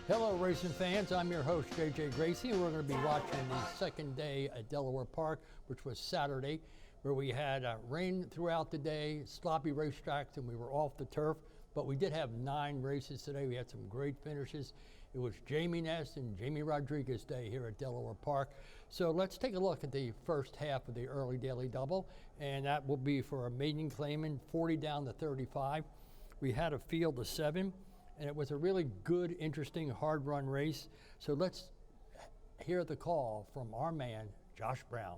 Hello, racing fans. I'm your host, JJ Gracie, and we're going to be watching the second day at Delaware Park, which was Saturday, where we had rain throughout the day, sloppy racetracks, and we were off the turf. But we did have 9 races today. We had some great finishes. It was Jamie Ness and Jamie Rodriguez Day here at Delaware Park. So let's take a look at the first half of the early daily double, and that will be for a maiden claimant, 40 down to 35. We had a field of 7. And it was a really good, interesting, hard run race. So let's hear the call from our man, Josh Brown.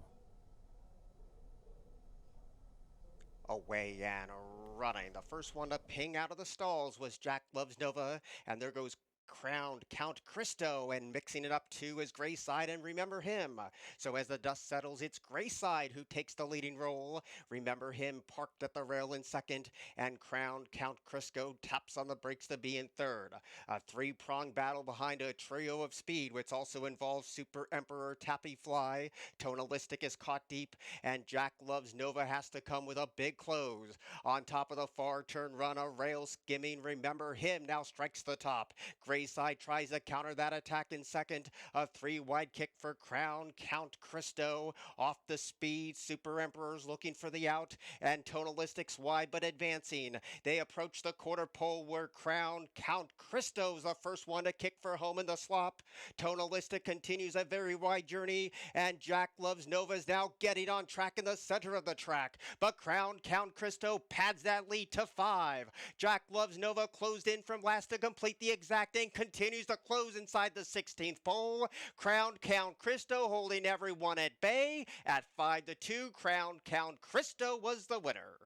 Away and running. The first one to ping out of the stalls was Jack Loves Nova, and there goes crowned Count Christo, and mixing it up too is Grayside, and remember him. So as the dust settles, it's Grayside who takes the leading role. Remember him parked at the rail in second, and crowned Count Christo taps on the brakes to be in third. A 3-pronged battle behind a trio of speed, which also involves Super Emperor Tappy Fly. Tonalistic is caught deep, and Jack Loves Nova has to come with a big close. On top of the far turn run, a rail skimming Remember Him now strikes the top. Grayside tries to counter that attack in second. A 3-wide kick for Crown Count Christo. Off the speed, Super Emperor's looking for the out, and Tonalistics wide but advancing. They approach the quarter pole where Crown Count Christo's the first one to kick for home in the slop. Tonalistic continues a very wide journey, and Jack Loves Nova's now getting on track in the center of the track. But Crown Count Christo pads that lead to 5. Jack Loves Nova closed in from last to complete the exacting, continues to close inside the 16th pole. Crown Count Christo holding everyone at bay. At 5-2, Crown Count Christo was the winner.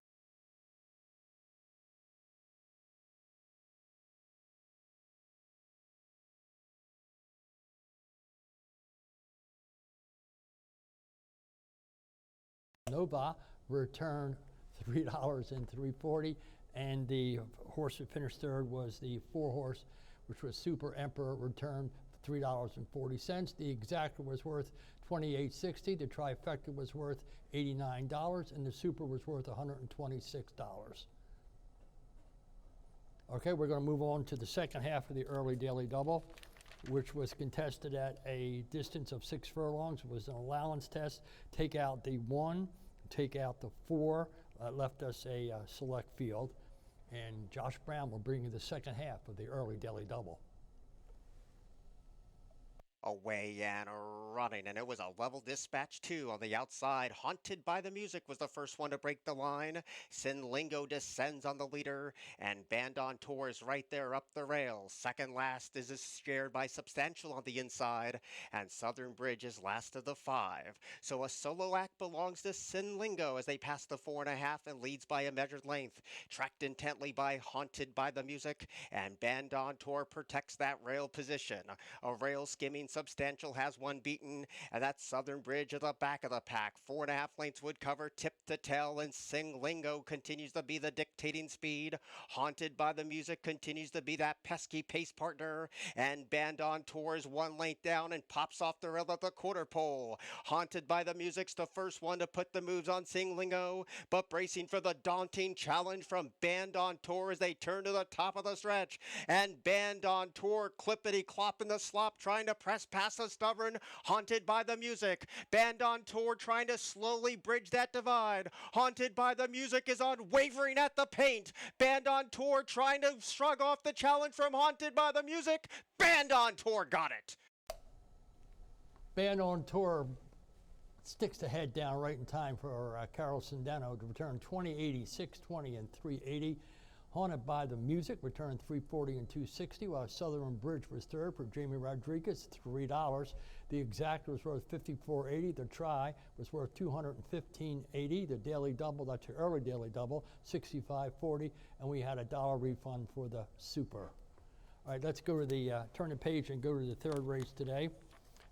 Nova returned $3 and $3.40, and the horse that finished third was the 4-horse, which was Super Emperor, returned $3.40. The exacta was worth $28.60. The trifecta was worth $89, and the super was worth $126. Okay, we're going to move on to the second half of the early daily double, which was contested at a distance of 6 furlongs. It was an allowance test. Take out the 1, take out the 4, left us a select field. And Josh Brown will bring you the second half of the early daily double. Away and running, and it was a level dispatch too on the outside. Haunted by the Music was the first one to break the line. Sin Lingo descends on the leader, and Band on Tour is right there up the rail. Second last is shared by Substantial on the inside, and Southern Bridge is last of the 5. So a solo act belongs to Sin Lingo as they pass the 4.5 and leads by a measured length. Tracked intently by Haunted by the Music, and Band on Tour protects that rail position. A rail skimming Substantial has one beaten, and that's Southern Bridge at the back of the pack. 4.5 lengths would cover tip to tail, and Sing Lingo continues to be the dictating speed. Haunted by the Music continues to be that pesky pace partner, and Band on Tour is 1 length down and pops off the rail at the quarter pole. Haunted by the Music's the first one to put the moves on Sing Lingo, but bracing for the daunting challenge from Band on Tour as they turn to the top of the stretch, and Band on Tour clippity clop in the slop trying to press past the stubborn Haunted by the Music. Band on Tour trying to slowly bridge that divide. Haunted by the Music is unwavering at the paint. Band on Tour trying to shrug off the challenge from Haunted by the Music. Band on Tour got it. Band on Tour sticks the head down right in time for Carol Sindeno to return 20.80, 6.20, and 3.80. Haunted by the Music returned 3.40 and 2.60, while Southern Bridge was third for Jamie Rodriguez, $3. The exact was worth 54.80. The try was worth 215.80. The daily double, that's your early daily double, 65.40, and we had a $1 refund for the super. All right, let's go to the turn the page and go to the third race today.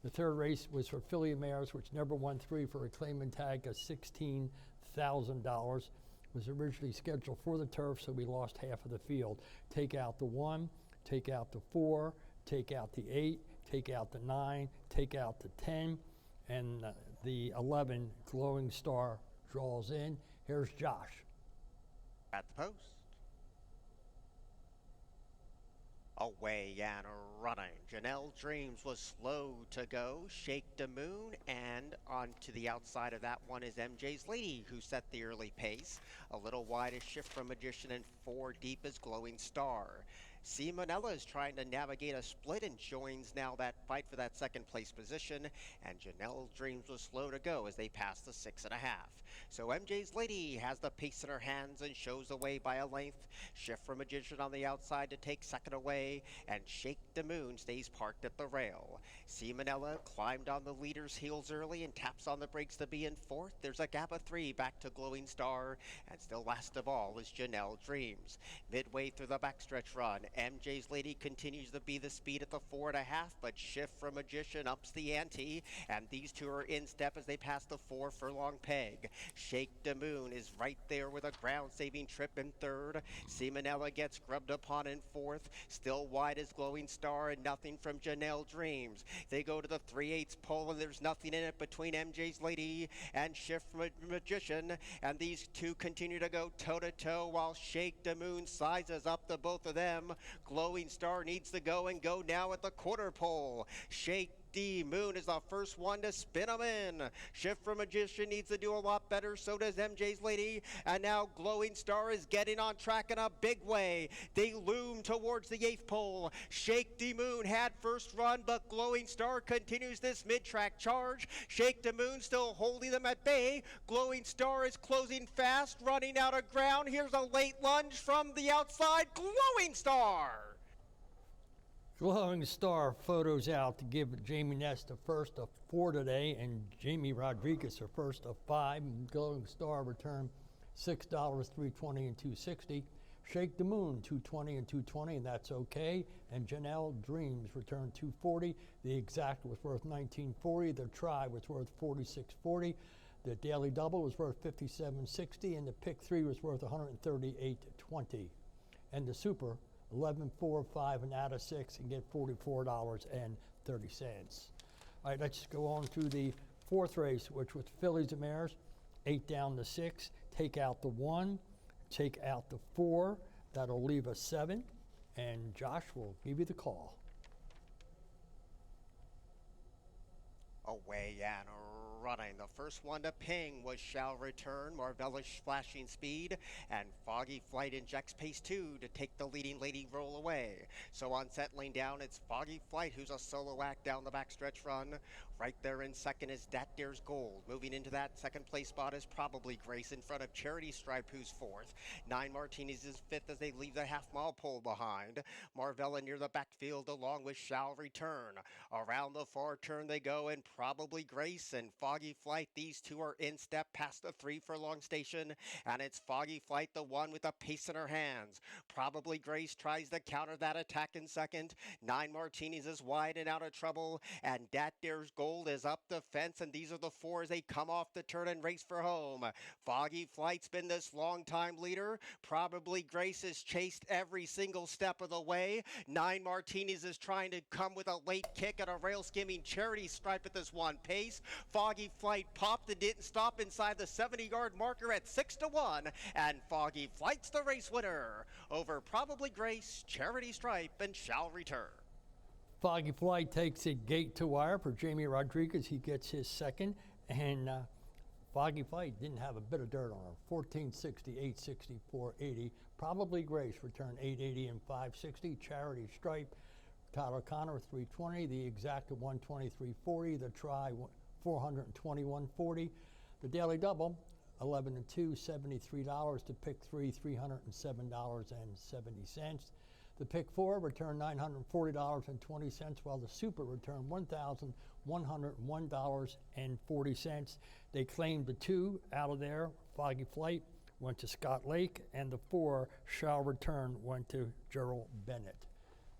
The third race was for Filly Mares, which number 1-3 for a claimant tag of $16,000. Was originally scheduled for the turf, so we lost half of the field. Take out the 1, take out the 4, take out the 8, take out the 9, take out the 10, and the 11 Glowing Star draws in. Here's Josh. At the post. Away and running. Janelle Dreams was slow to go. Shake the Moon, and on to the outside of that one is MJ's Lady, who set the early pace. A little wide is Shift from Magician, and 4 deep is Glowing Star. C. Manella is trying to navigate a split and joins now that fight for that second place position. And Janelle Dreams was slow to go as they passed the 6.5. So MJ's Lady has the pace in her hands and shows the way by a length. Shift from Magician on the outside to take second away, and Shake the Moon stays parked at the rail. C. Manella climbed on the leader's heels early and taps on the brakes to be in fourth. There's a gap of 3 back to Glowing Star, and still last of all is Janelle Dreams. Midway through the backstretch run, MJ's Lady continues to be the speed at the 4.5, but Shift from Magician ups the ante, and these two are in step as they pass the 4 furlong peg. Shake the Moon is right there with a ground-saving trip in third. C. Manella gets grubbed upon in fourth. Still wide is Glowing Star, and nothing from Janelle Dreams. They go to the 3/8 pole, and there's nothing in it between MJ's Lady and Shift from Magician, and these two continue to go toe-to-toe while Shake the Moon sizes up to both of them. Glowing Star needs to go and go now at the quarter pole. Shake the Moon is the first one to spin them in. Shift from Magician needs to do a lot better, so does MJ's Lady, and now Glowing Star is getting on track in a big way. They loom towards the 8th pole. Shake the Moon had first run, but Glowing Star continues this mid-track charge. Shake the Moon still holding them at bay. Glowing Star is closing fast, running out of ground. Here's a late lunge from the outside. Glowing Star! Glowing Star photos out to give Jamie Ness the first of 4 today, and Jamie Rodriguez her first of 5. And Glowing Star returned $6, $3.20 and $2.60. Shake the Moon $2.20 and $2.20, and that's okay. And Janelle Dreams returned $2.40. The exact was worth $19.40. The try was worth $46.40. The daily double was worth $57.60, and the pick 3 was worth $138.20. And the super 11, 4, 5, and out of 6, and get $44.30. All right, let's go on to the 4th race, which was Fillies and Mares. 8 down to 6. Take out the 1, take out the 4. That'll leave us 7. And Josh will give you the call. Away and running. The first one to ping was Shall Return, Marvelous Flashing Speed, and Foggy Flight injects pace 2 to take the leading lady roll away. So on settling down, it's Foggy Flight who's a solo act down the backstretch run. Right there in second is Dat Dares Gold. Moving into that second place spot is Probably Grace in front of Charity Stripe, who's 4th. 9 Martinis is 5th as they leave the half-mile pole behind. Marvella near the backfield along with Shall Return. Around the far turn they go, and Probably Grace and Foggy Flight, these two are in step past the 3 furlong station, and it's Foggy Flight, the one with the pace in her hands. Probably Grace tries to counter that attack in second. 9 Martinis is wide and out of trouble, and Dat Dares Gold is up the fence, and these are the 4 as they come off the turn and race for home. Foggy Flight's been this long-time leader. Probably Grace has chased every single step of the way. 9 Martinis is trying to come with a late kick at a rail-skimming Charity Stripe at this one pace. Foggy Flight popped and didn't stop inside the 70-yard marker at 6-1, and Foggy Flight's the race winner over Probably Grace, Charity Stripe, and Shall Return. Foggy Flight takes it gate to wire for Jamie Rodriguez. He gets his second, and Foggy Flight didn't have a bit of dirt on her. 1460, 860, 480. Probably Grace returned 880 and 560. Charity Stripe, Tyler Connor 320. The exact 123.40. The try 421.40. The daily double 11 and 2, $73. The pick 3, $307.70. The pick 4 returned $940.20, while the super returned $1,101.40. They claimed the 2 out of there. Foggy Flight went to Scott Lake, and the 4 Shall Return went to Gerald Bennett.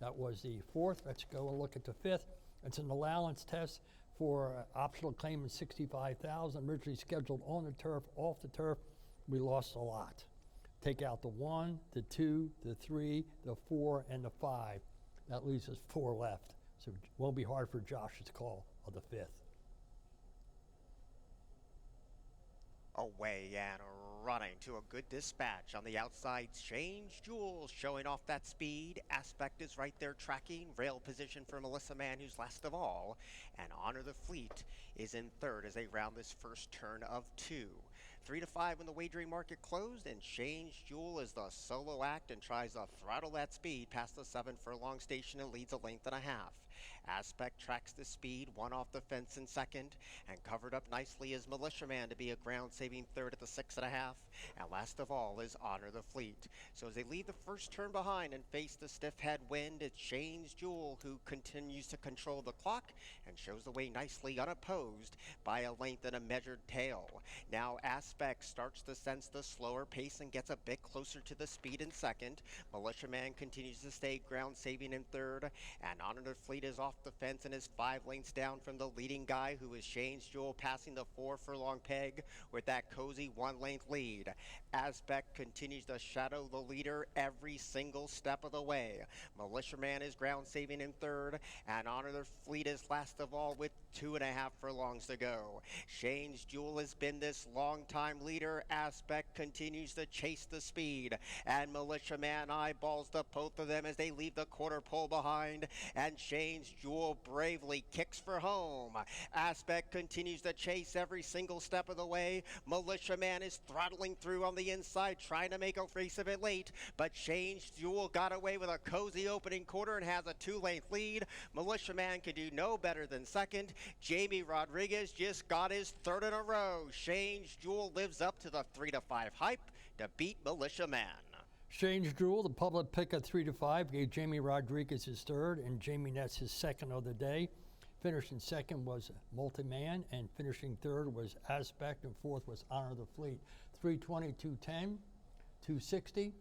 That was the 4th. Let's go and look at the 5th. It's an allowance test for optional claim in $65,000, originally scheduled on the turf, off the turf. We lost a lot. Take out the 1, the 2, the 3, the 4, and the 5. That leaves us 4 left. So it won't be hard for Josh's call of the 5th. Away and running to a good dispatch. On the outside, Change Jewel showing off that speed. Aspect is right there tracking. Rail position for Melissa Mann, who's last of all. And Honor the Fleet is in third as they round this first turn of two. 3 to 5 when the wagering market closed, and Change Jewel is the solo act and tries to throttle that speed past the 7 furlong station and leads a length and a half. Aspect tracks the speed, one off the fence in second, and covered up nicely is Militia Man to be a ground-saving third at the 6.5. And last of all is Honor the Fleet. So as they leave the first turn behind and face the stiff headwind, it's Change Jewel who continues to control the clock and shows the way nicely unopposed by a length and a measured tail. Now Aspect starts to sense the slower pace and gets a bit closer to the speed in second. Militia Man continues to stay ground-saving in third, and Honor the Fleet is off the fence and is 5 lengths down from the leading guy, who is Change Jewel, passing the 4 furlong peg with that cozy 1-length lead. Aspect continues to shadow the leader every single step of the way. Militia Man is ground saving in third, and Honor the Fleet is last of all with 2.5 furlongs to go. Change Jewel has been this long-time leader. Aspect continues to chase the speed, and Militia Man eyeballs the both of them as they leave the quarter pole behind, and Change Jewel bravely kicks for home. Aspect continues to chase every single step of the way. Militia Man is throttling through on the inside, trying to make a race of it late, but Change Jewel got away with a cozy opening quarter and has a 2-length lead. Militia Man could do no better than second. Jamie Rodriguez just got his third in a row. Change Jewel lives up to the 3 to 5 hype to beat Militia Man. Change Jewel, the public pick at 3 to 5, gave Jamie Rodriguez his third and Jamie Ness his second of the day. Finishing second was Multi-Man, and finishing third was Aspect, and fourth was Honor the Fleet. 320, 210, 260,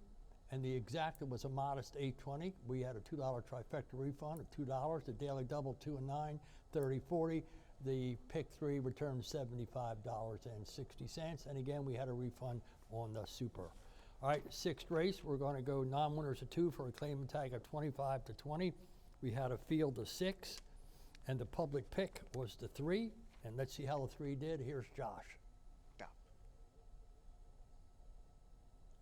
and the exacta was a modest 820. We had a $2 trifecta refund of $2. The daily double 2 and 9, 30, 40. The pick 3 returned $75.60, and again we had a refund on the super. All right, sixth race, we're going to go non-winners of 2 for a claim tag of 25 to 20. We had a field of 6, and the public pick was the 3. And let's see how the 3 did. Here's Josh.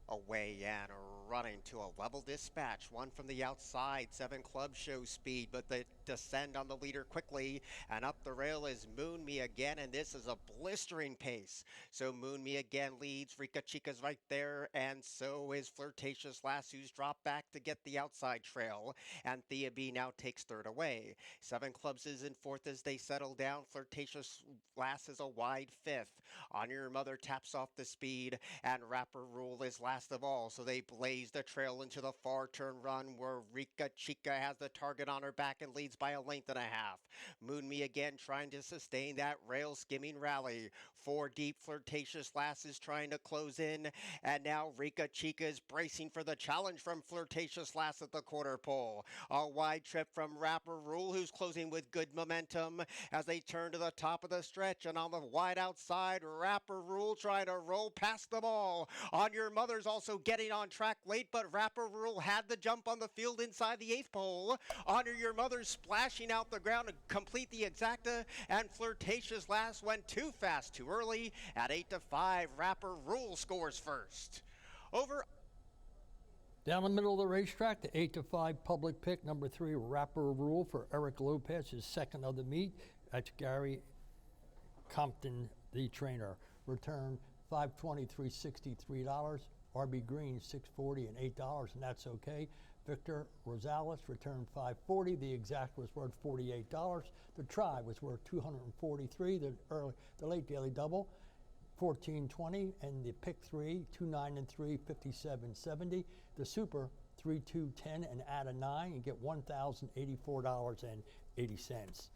Away and running to a level dispatch. One from the outside. 7 Club show speed, but they descend on the leader quickly. And up the rail is Moon Me Again, and this is a blistering pace. So Moon Me Again leads. Rika Chica's right there, and so is Flirtatious Lass, who's dropped back to get the outside trail. And Thea B now takes third away. 7 Clubs is in fourth as they settle down. Flirtatious Lass is a wide fifth. On Your Mother taps off the speed, and Rapper Rule is last of all, so they blaze the trail into the far turn run where Rika Chica has the target on her back and leads by a length and a half. Moon Me Again trying to sustain that rail skimming rally. 4 deep. Flirtatious Lass is trying to close in, and now Rika Chica is bracing for the challenge from Flirtatious Lass at the quarter pole. A wide trip from Rapper Rule, who's closing with good momentum as they turn to the top of the stretch, and on the wide outside, Rapper Rule trying to roll past them all. On Your Mother's also getting on track late, but Rapper Rule had the jump on the field inside the 8th pole. Honor Your Mother splashing out the ground to complete the exacta, and Flirtatious Lass went too fast too early. At 8 to 5, Rapper Rule scores first. Over Down the middle of the racetrack, the 8 to 5 public pick, number 3, Rapper Rule for Eric Lopez, his second of the meet. That's Gary Compton, the trainer. Return $520, $363. RB Green, $640 and $8, and that's okay. Victor Rosales returned $540. The exact was worth $48. The try was worth $243. The late daily double, $14.20, and the pick 3, 2, 9, and 3, $57.70. The super, 3, 2, 10, and add a 9, you get $1,084.80.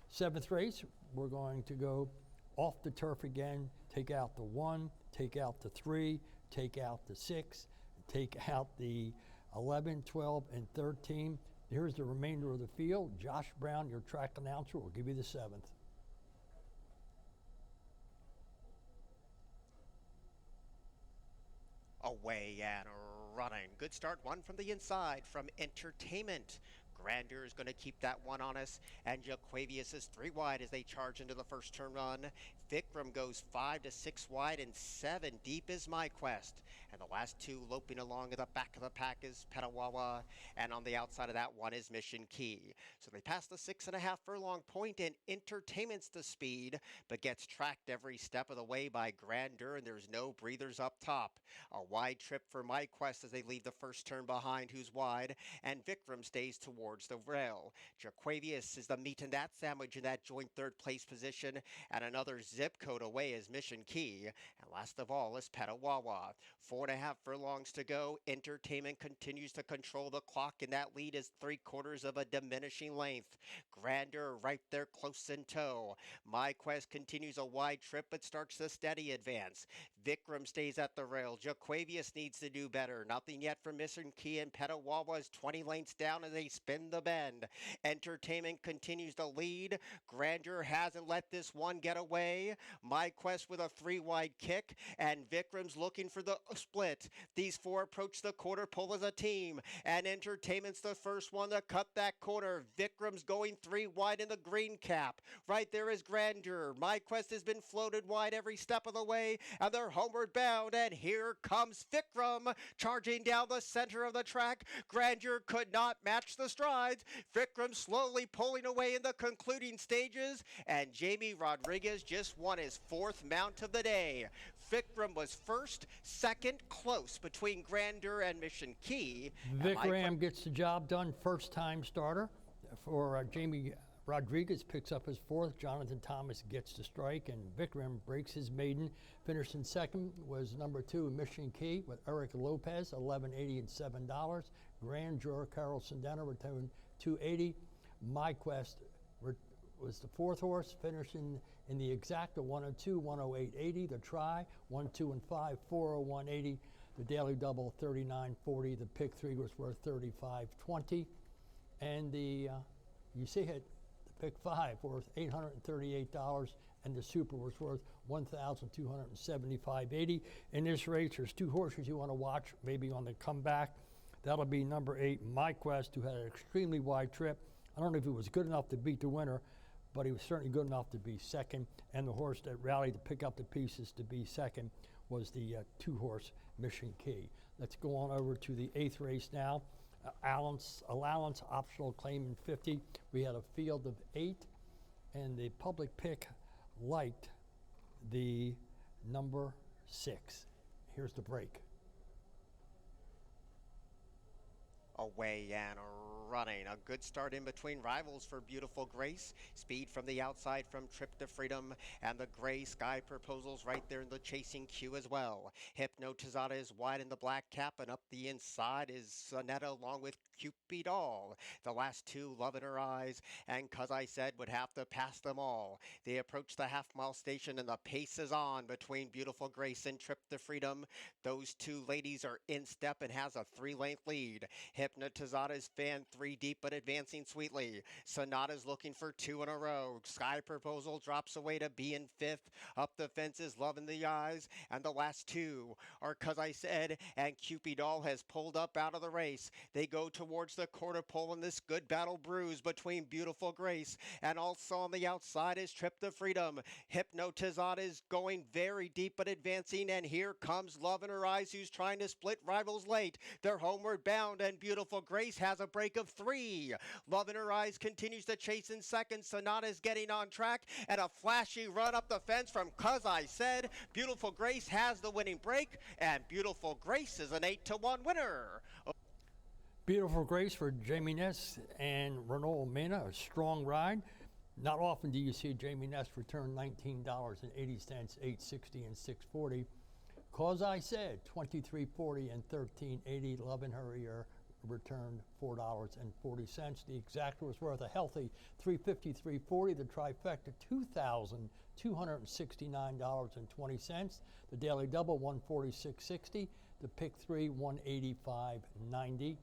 Seventh race, we're going to go off the turf again. Take out the 1, take out the 3, take out the 6, take out the 11, 12, and 13. Here's the remainder of the field. Josh Brown, your track announcer, will give you the 7th. away and running. Good start, one from the inside from Entertainment. Grandeur is going to keep that one on us, and Jaquavius is 3 wide as they charge into the first turn run. Vikram goes 5 to 6 wide, and 7 deep is My Quest. And the last two loping along at the back of the pack is Petawawa, and on the outside of that one is Mission Key. So they pass the 6.5 furlong point, and Entertainment's the speed, but gets tracked every step of the way by Grandeur, and there's no breathers up top. A wide trip for My Quest as they leave the first turn behind, who's wide, and Vikram stays towards the rail. Jaquavius is the meat in that sandwich in that joint third place position, and another zip code away is Mission Key. And last of all is Petawawa. 4.5 furlongs to go. Entertainment continues to control the clock, and that lead is 3/4 of a diminishing length. Grandeur right there close in tow. My Quest continues a wide trip but starts a steady advance. Vikram stays at the rail. Jaquavius needs to do better. Nothing yet from Mission Key, and Petawawa is 20 lengths down as they spin the bend. Entertainment continues to lead. Grandeur hasn't let this one get away. My Quest with a 3 wide kick, and Vikram's looking for the split. These four approach the quarter pole as a team, and Entertainment's the first one to cut that corner. Vikram's going 3 wide in the green cap. Right there is Grandeur. My Quest has been floated wide every step of the way, and they're homeward bound, and here comes Vikram charging down the center of the track. Grandeur could not match the strides. Vikram slowly pulling away in the concluding stages, and Jamie Rodriguez just won his 4th mount of the day. Vikram was first, second, close between Grandeur and Mission Key. Vikram gets the job done, first time starter for Jamie Rodriguez picks up his 4th. Jonathan Thomas gets the strike, and Vikram breaks his maiden. Finishing second was number 2, Mission Key, with Eric Lopez, $11.80 and $7. Grandeur, Carol Sindena returned $2.80. My Quest was the 4th horse, finishing in the exacta 102, 108.80. The try 1, 2, and 5, 401.80. The daily double 39.40. The pick 3 was worth 35.20, and the you see it. Pick 5 worth $838, and the super was worth $1,275.80. In this race, there's 2 horses you want to watch, maybe on the comeback. That'll be number 8, My Quest, who had an extremely wide trip. I don't know if he was good enough to beat the winner, but he was certainly good enough to be second. And the horse that rallied to pick up the pieces to be second was the 2-horse Mission Key. Let's go on over to the 8th race now. Allowance optional claim in 50. We had a field of 8, and the public pick liked the number 6. Here's the break. Away and running. A good start in between rivals for Beautiful Grace. Speed from the outside from Trip to Freedom, and the gray Sky Proposals right there in the chasing queue as well. Hypnotizada is wide in the black cap, and up the inside is Sonetta along with Cupid All. The last 2, Love in Her Eyes, and Cause I Said would have to pass them all. They approach the half-mile station, and the pace is on between Beautiful Grace and Trip to Freedom. Those 2 ladies are in step and has a 3-length lead. Hypnotizada is fanned 3 deep but advancing sweetly. Sonata's looking for 2 in a row. Sky Proposal drops away to be in 5th. Up the fence is Love in the Eyes, and the last 2 are Cause I Said, and Cupid Doll has pulled up out of the race. They go towards the quarter pole in this good battle brews between Beautiful Grace, and also on the outside is Trip to Freedom. Hypnotizada is going very deep but advancing, and here comes Love in Her Eyes, who's trying to split rivals late. They're homeward bound, and Beautiful Grace has a break of 3. Love in Her Eyes continues to chase in second. Sonata is getting on track, and a flashy run up the fence from Cause I Said. Beautiful Grace has the winning break, and Beautiful Grace is an 8-1 winner. Beautiful Grace for Jamie Ness and Renault Mena, a strong ride. Not often do you see Jamie Ness return $19.80, $8.60, and $6.40. Cause I Said, $23.40 and $13.80. Love in Her Ear returned $4.40. The exacta was worth a healthy $350, $340. The trifecta, $2,269.20. The daily double, $146.60. The pick 3, $185.90. The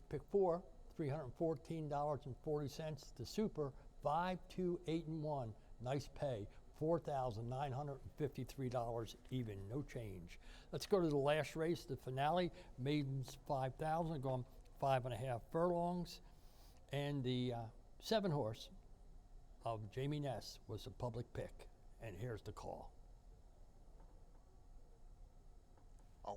pick 4, $314.40. The super, 5, 2, 8, and 1. Nice pay. $4,953 even, no change. Let's go to the last race, the finale. Maidens 5,000, gone 5.5 furlongs. And the 7-horse of Jamie Ness was a public pick. And here's the call.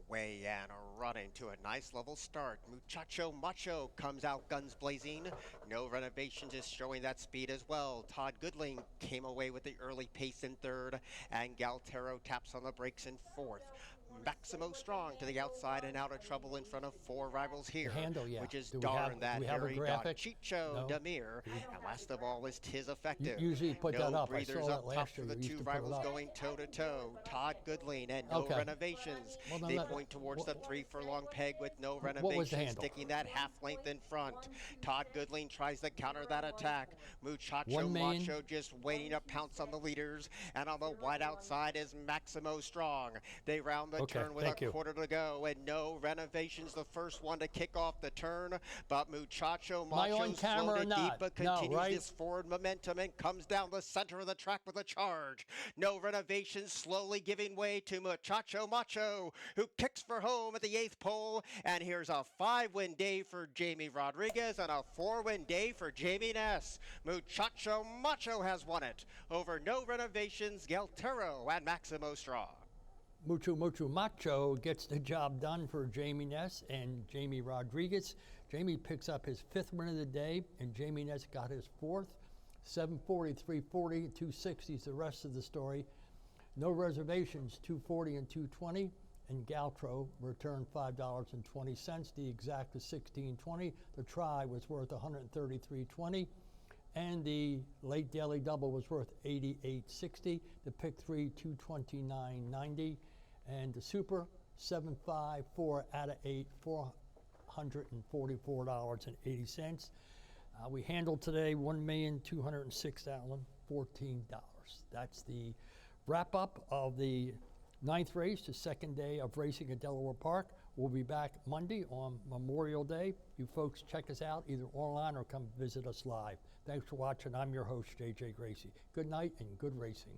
Away and running to a nice level start. Muchacho Macho comes out guns blazing. No Renovations is showing that speed as well. Todd Goodling came away with the early pace in third, and Galtero taps on the brakes in fourth. Maximo Strong to the outside and out of trouble in front of 4 rivals here, handle, yeah. which is Do we Darn have That a Harry graphic? Chicho No. Demir, and last of all is Tis Effective. Usually put no that up. I breathers saw up that top last for year. the You used two to put it rivals up. going toe to toe. Todd Goodling and No Okay. Renovations. Well, then They let- point towards the 3 furlong peg with No was the Renovations handle? sticking that half length in front. Todd Goodling tries to counter that attack. Muchacho 1 million. Macho just waiting to pounce on the leaders, and on the wide outside is Maximo Strong. They round the Okay, turn with thank a you. quarter to go, and No Renovations the first one to kick off the turn, but Muchacho Am I Macho on camera slowed or it not? deep, but No, continues right? this forward momentum and comes down the center of the track with a charge. No Renovations slowly giving way to Muchacho Macho, who kicks for home at the 8th pole, and here's a 5-win day for Jamie Rodriguez and a 4-win day for Jamie Ness. Muchacho Macho has won it over No Renovations, Galtero, and Maximo Strong. Mucho Macho gets the job done for Jamie Ness and Jamie Rodriguez. Jamie picks up his 5th win of the day, and Jamie Ness got his 4th. 740, 340, 260 is the rest of the story. No Reservations, 240 and 220. And Galtro returned $5.20. The exact is $16.20. The try was worth $133.20. And the late daily double was worth $88.60. The pick 3, $229.90. And the super, 7, 5, 4 out of 8, $444.80. We handled today $1,206,014. That's the wrap up of the 9th race, the 2nd day of racing at Delaware Park. We'll be back Monday on Memorial Day. You folks check us out either online or come visit us live. Thanks for watching. I'm your host, JJ Gracie. Good night and good racing.